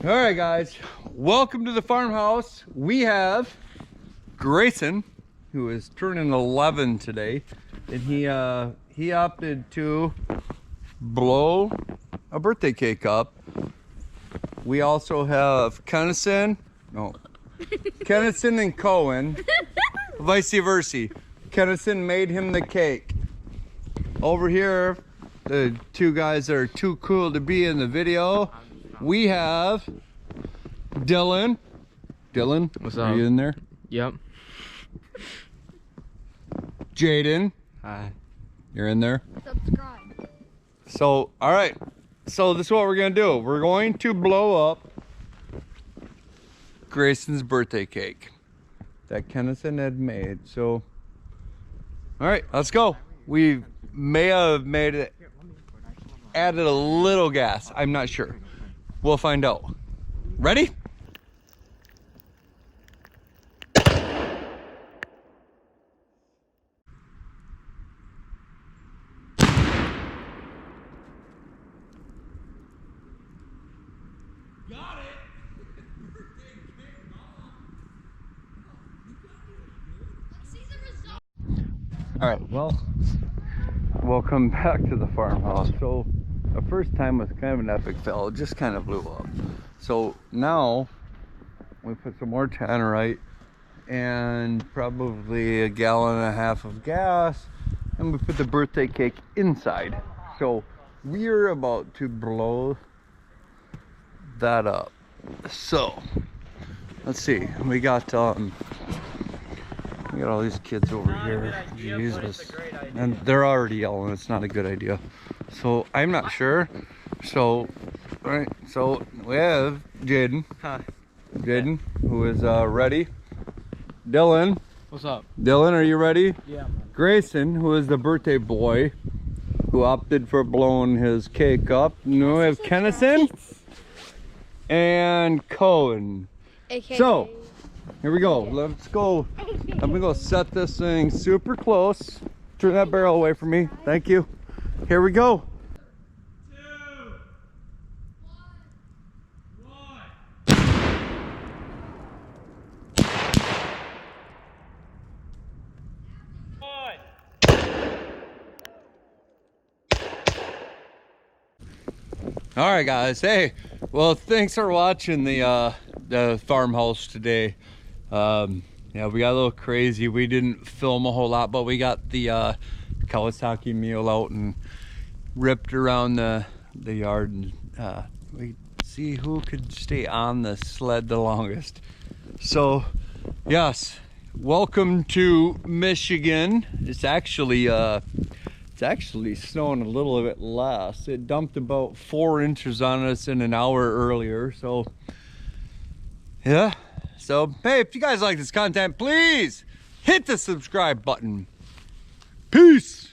All right, guys, welcome to the farmhouse. We have Grayson, who is turning 11 today, and he opted to blow a birthday cake up. We also have Kennison and Cohen, vice versa. Kennison made him the cake. Over here, the two guys that are too cool to be in the video. We have Dylan. Dylan, what's are up? you in there? Yep. Jaden. Hi. You're in there? Subscribe. So, all right. So this is what we're gonna do. We're going to blow up Grayson's birthday cake that Kennison had made. So, all right, let's go. We may have made it, added a little gas. I'm not sure. We'll find out. Ready? Got it. All right, well, welcome back to the farmhouse. So the first time was kind of an epic fail. It just kind of blew up. So now we put some more Tannerite and probably a gallon and a half of gas, and we put the birthday cake inside. So we're about to blow that up. So let's see, we got all these kids over here. Jesus, and they're already yelling it's not a good idea. So I'm not sure. So all right, so we have Jaden. Hi. Jaden, who is ready. Dylan. What's up? Dylan, are you ready? Yeah, man. Grayson, who is the birthday boy, who opted for blowing his cake up. And we have Kennison and Cohen. AKA. So here we go. Let's go. I'm gonna go set this thing super close. Turn that barrel away from me. Thank you. Here we go. All right, guys. Hey, well, thanks for watching the farmhouse today. Yeah, we got a little crazy. We didn't film a whole lot, but we got the Kawasaki mule out and ripped around the yard, and we see who could stay on the sled the longest. So, yes, welcome to Michigan. It's actually snowing a little bit less. It dumped about 4 inches on us in an hour earlier. So yeah, so hey, if you guys like this content, please hit the subscribe button. Peace.